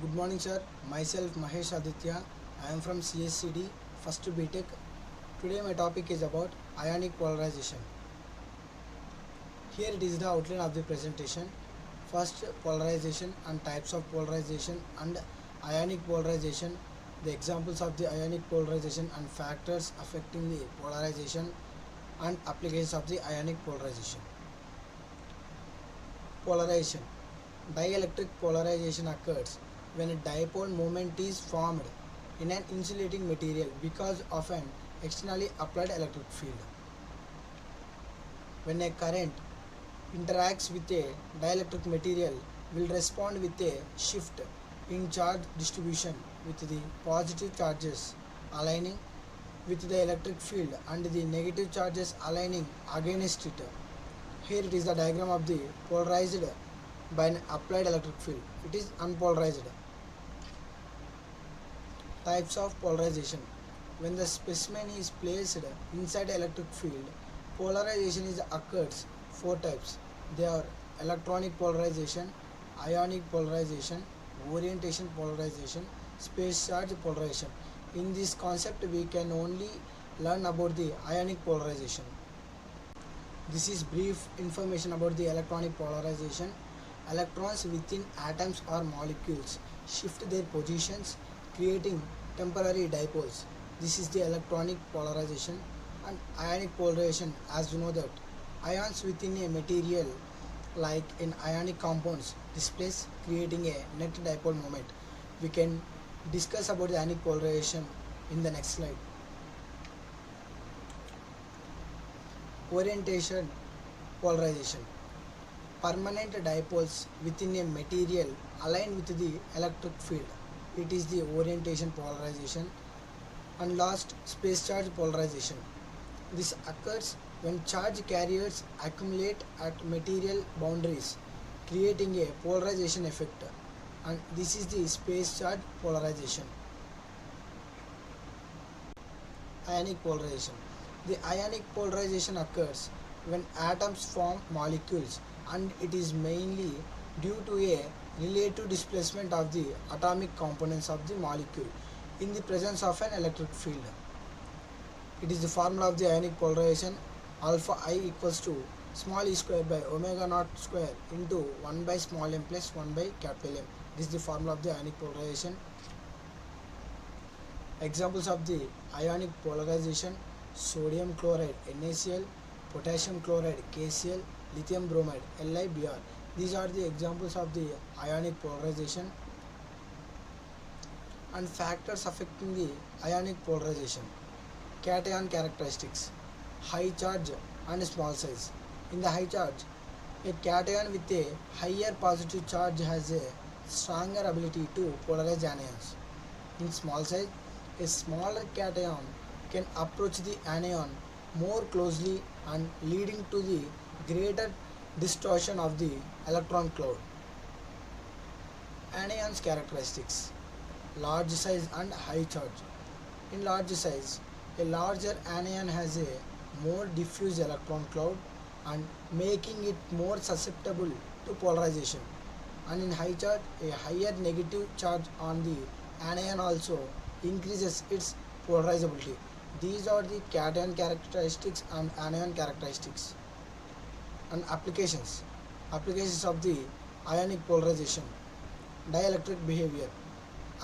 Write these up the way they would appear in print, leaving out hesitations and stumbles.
Good morning, sir. Myself Mahesh Aditya. I am from CSCD, first BTech. Today my topic is about ionic polarization. Here it is the outline of the presentation. First, polarization and types of polarization and ionic polarization, the examples of the ionic polarization and factors affecting the polarization and applications of the ionic polarization. Polarization. Dielectric polarization occurs when a dipole moment is formed in an insulating material because of an externally applied electric field. When a current interacts with a dielectric material will respond with a shift in charge distribution with the positive charges aligning with the electric field and the negative charges aligning against it. Here it is the diagram of the polarized by an applied electric field. It is unpolarized. Types of polarization. When the specimen is placed inside an electric field, polarization is occurs four types. They are electronic polarization, ionic polarization, orientation polarization, space charge polarization. In this concept, we can only learn about the ionic polarization. This is brief information about the electronic polarization. Electrons within atoms or molecules shift their positions, creating temporary dipoles. This is the electronic polarization. And ionic polarization, as you know that ions within a material like in ionic compounds displace, creating a net dipole moment. We can discuss about the ionic polarization in the next slide. Orientation polarization. Permanent dipoles within a material align with the electric field. It is the orientation polarization. And last, space charge polarization. This occurs when charge carriers accumulate at material boundaries, creating a polarization effect. And this is the space charge polarization. Ionic polarization. The ionic polarization occurs when atoms form molecules, and it is mainly due to a relative displacement of the atomic components of the molecule in the presence of an electric field. It is the formula of the ionic polarization: alpha I equals to small e square by omega naught square into 1 by small m plus 1 by capital M. This is the formula of the ionic polarization. Examples of the ionic polarization: sodium chloride NaCl, potassium chloride KCl, lithium bromide LiBr. These are the examples of the ionic polarization. And factors affecting the ionic polarization. Cation characteristics: high charge and small size. In the high charge, a cation with a higher positive charge has a stronger ability to polarize anions. In small size, a smaller cation can approach the anion more closely and leading to the greater distortion of the electron cloud. Anion's characteristics: large size and high charge. In large size, a larger anion has a more diffuse electron cloud and making it more susceptible to polarization. And in high charge, a higher negative charge on the anion also increases its polarizability. These are the cation characteristics and anion characteristics. And applications. Applications of the ionic polarization. Dielectric behavior.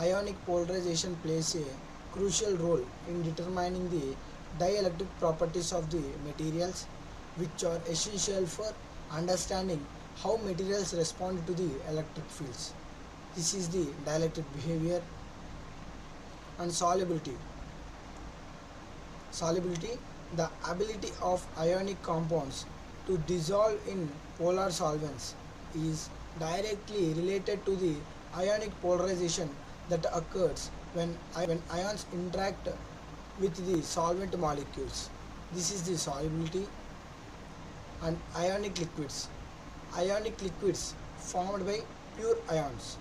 Ionic polarization plays a crucial role in determining the dielectric properties of the materials, which are essential for understanding how materials respond to the electric fields. This is the dielectric behavior. And solubility. Solubility, the ability of ionic compounds to dissolve in polar solvents, is directly related to the ionic polarization that occurs when ions interact with the solvent molecules. This is the solubility. And ionic liquids. Ionic liquids formed by pure ions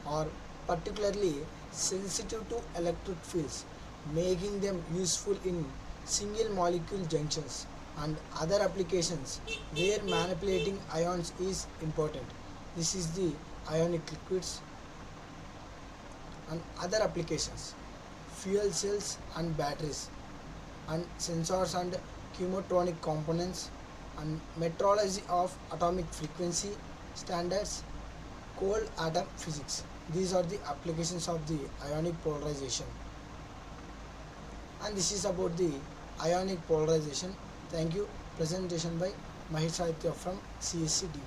are particularly sensitive to electric fields, making them useful in single molecule junctions and other applications where manipulating ions is important. This is the ionic liquids. and other applications, fuel cells and batteries, and sensors and chemotronic components, and metrology of atomic frequency standards, cold atom physics. These are the applications of the ionic polarization. And this is about the ionic polarization. Thank you. Presentation by Mahir Sahitya from CSCD.